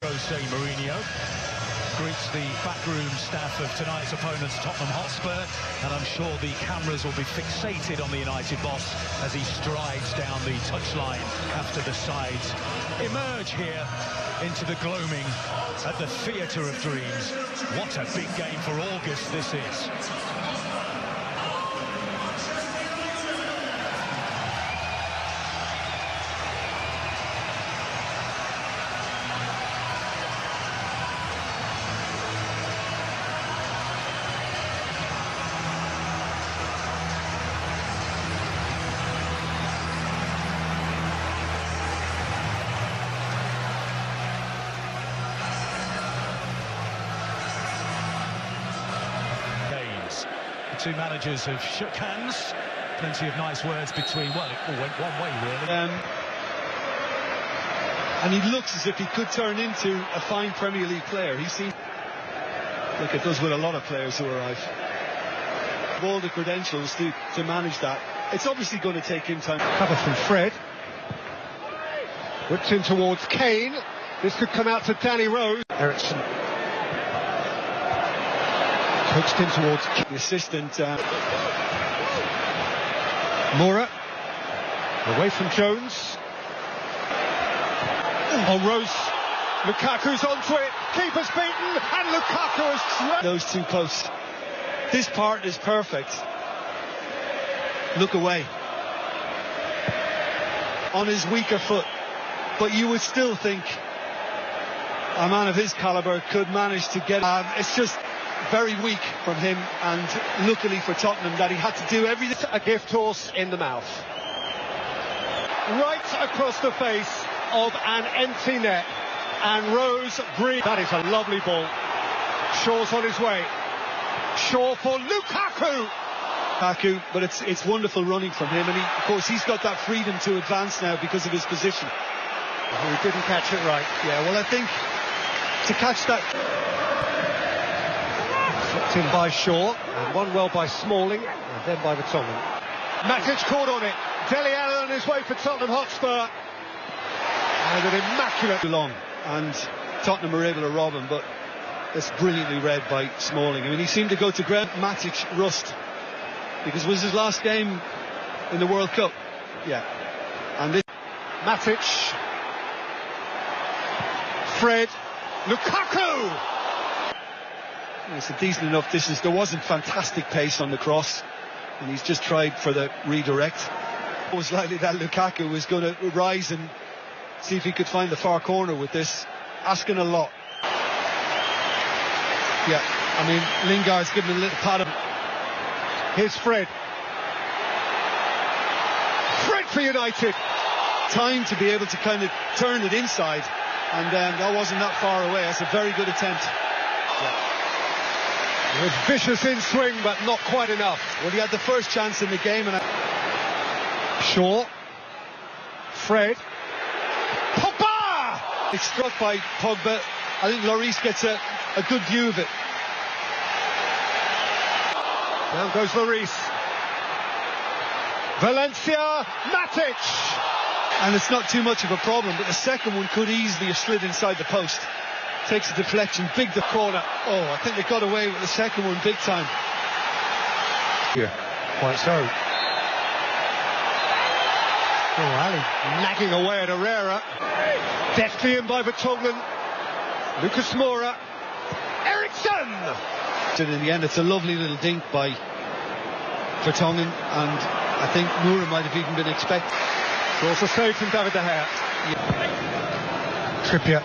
Jose Mourinho greets the backroom staff of tonight's opponents, Tottenham Hotspur, and I'm sure the cameras will be fixated on the United boss as he strides down the touchline after the sides emerge here into the gloaming at the Theatre of Dreams. What a big game for August this is. Two managers have shook hands. Plenty of nice words between. Well, it all went one way, really. And he looks as if he could turn into a fine Premier League player. He seems like it does with a lot of players who arrive. All the credentials to manage that. It's obviously going to take him time. Cover from Fred. Whipped in towards Kane. This could come out to Danny Rose. Ericsson. Coached in towards the assistant. Moura. Away from Jones. Oh, Rose. Lukaku's onto it. Keeper's beaten. And Lukaku has... Those two posts. This part is perfect. Look away. On his weaker foot. But you would still think a man of his calibre could manage to get... it's just... very weak from him, and luckily for Tottenham that he had to do everything. A gift horse in the mouth. Right across the face of an empty net, and Rose breathes. That is a lovely ball. Shaw's on his way. Shaw for Lukaku. But it's wonderful running from him, and of course he's got that freedom to advance now because of his position. He didn't catch it right. Yeah, well, I think to catch that... Flipped in by Shaw, and one well by Smalling, and then by Vertonghen. Matic caught on it. Dele Alli on his way for Tottenham Hotspur. And an immaculate... long, and Tottenham were able to rob him, but it's brilliantly read by Smalling. I mean, he seemed to go to ground. Matic rust, because it was his last game in the World Cup. Yeah. And this... Matic. Fred. Lukaku! It's a decent enough distance. There wasn't fantastic pace on the cross, and he's just tried for the redirect. It was likely that Lukaku was going to rise and see if he could find the far corner with this. Asking a lot. Yeah, I mean, Lingard's given a little pat. Here's Fred. Fred for United. Time to be able to kind of turn it inside, and that wasn't that far away. That's a very good attempt. Yeah. It was vicious in swing, but not quite enough. Well, he had the first chance in the game, and Shaw. Fred. Pogba! It's struck by Pogba. I think Lloris gets a good view of it. Down goes Lloris. Valencia. Matic! And it's not too much of a problem, but the second one could easily have slid inside the post. Takes a deflection, big the corner. Oh, I think they got away with the second one big time. Yeah, quite so. Oh, Ali nagging away at Herrera. Deftly in by Vertonghen. Lucas Moura. Ericsson! In the end, it's a lovely little dink by Vertonghen, and I think Moura might have even been expected. Also saved from David De Gea. Yeah. Trippier.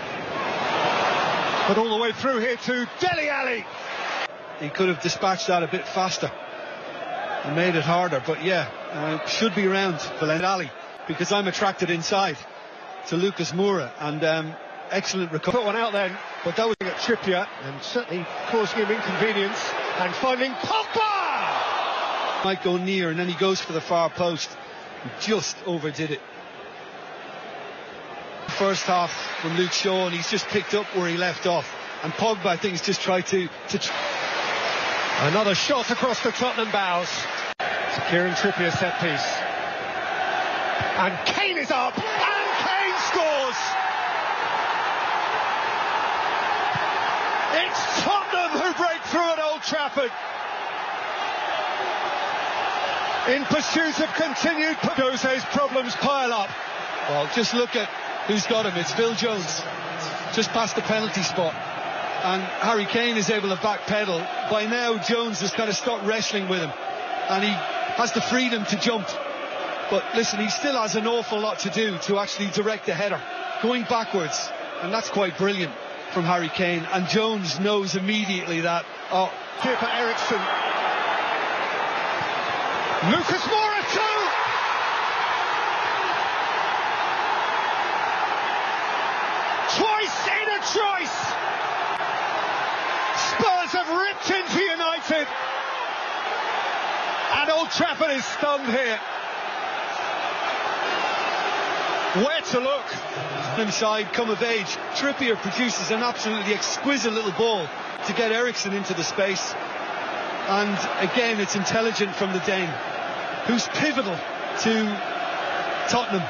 But all the way through here to Dele Alli. He could have dispatched that a bit faster and made it harder, but yeah, should be around Valencia, because I'm attracted inside to Lucas Moura, and excellent recovery. Put one out then, but that was at Trippier, and certainly causing him inconvenience, and finding Pogba! Might go near, and then he goes for the far post. He just overdid it. First half from Luke Shaw, and he's just picked up where he left off, and Pogba, I think, has just tried to another shot across the Tottenham bows. Securing Trippier set piece, and Kane is up, and Kane scores. Trafford. In pursuit of continued Jose's problems pile up. Well, just look at who's got him. It's Phil Jones, just past the penalty spot. And Harry Kane is able to backpedal. By now, Jones has kind of stopped wrestling with him. And he has the freedom to jump. But listen, he still has an awful lot to do to actually direct the header. Going backwards. And that's quite brilliant from Harry Kane. And Jones knows immediately that. Oh, here for Ericsson. Lucas Moura too! Twice in a choice! Spurs have ripped into United. And Old Trafford is stunned here. Where to look? Inside, come of age. Trippier produces an absolutely exquisite little ball to get Ericsson into the space. And again, it's intelligent from the Dane, who's pivotal to Tottenham.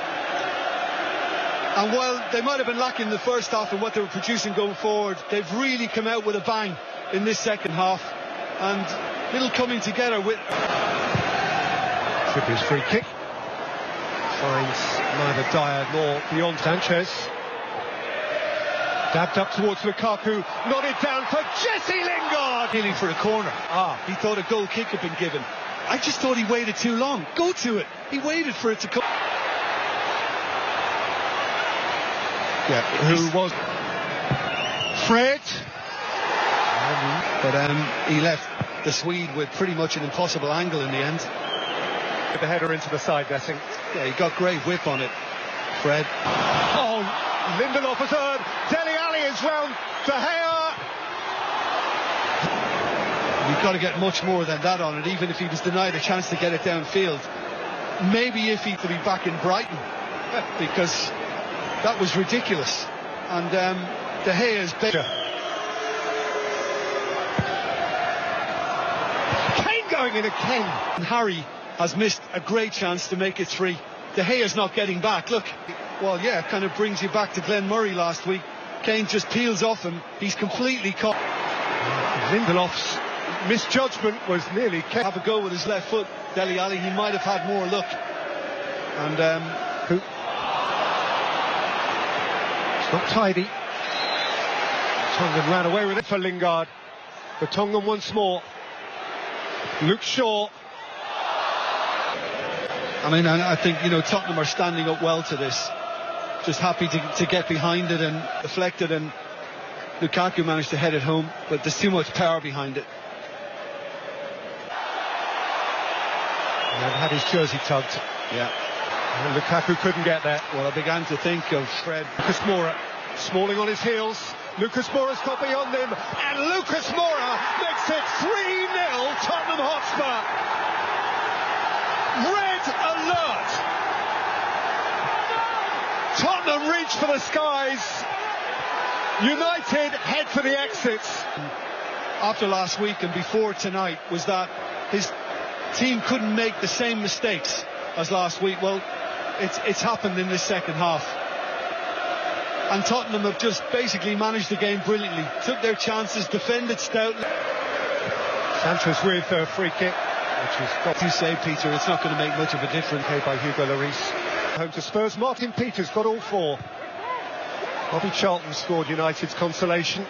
And while they might have been lacking in the first half in what they were producing going forward, they've really come out with a bang in this second half. And little coming together with... Trippier's free kick. Finds neither Dyer nor beyond Sanchez. Dabbed up towards Lukaku. Nodded down for Jesse Lingard. Healing for a corner. He thought a goal kick had been given. I just thought he waited too long. Go to it. He waited for it to come. Yeah, who was Fred? But he left the Swede with pretty much an impossible angle in the end. With the header into the side netting. Yeah, he got great whip on it, Fred. Oh, Lindelof has heard. Dele Alli is round De Gea. You've got to get much more than that on it, even if he was denied a chance to get it downfield. Maybe if he could be back in Brighton, because that was ridiculous. And De Gea's better. Kane going in again. And Harry has missed a great chance to make it 3. De Gea's not getting back. Look, well, yeah, it kind of brings you back to Glenn Murray last week. Kane just peels off him. He's completely caught. Lindelof's misjudgment was nearly kept. Have a go with his left foot. Dele Alli, he might have had more luck. And it's not tidy. Tongan ran away with it for Lingard. For Tongan once more. Luke Shaw. I mean, I think, you know, Tottenham are standing up well to this. Just happy to get behind it and deflect it, and Lukaku managed to head it home, but there's too much power behind it. And had his jersey tugged. Yeah. And Lukaku couldn't get there. Well, I began to think of Fred. Lucas Moura, Smalling on his heels. Lucas Moura's got beyond him, and Lucas Moura makes it 3-0 Tottenham Hotspur. Red alert! Tottenham reach for the skies. United head for the exits. After last week and before tonight was that his team couldn't make the same mistakes as last week. Well, it's happened in this second half. And Tottenham have just basically managed the game brilliantly. Took their chances, defended stoutly. Sanchez with a free kick. Which is what you say, Peter, it's not going to make much of a difference. Okay, by Hugo Lloris. Home to Spurs. Martin Peters got all 4. Bobby Charlton scored United's consolation.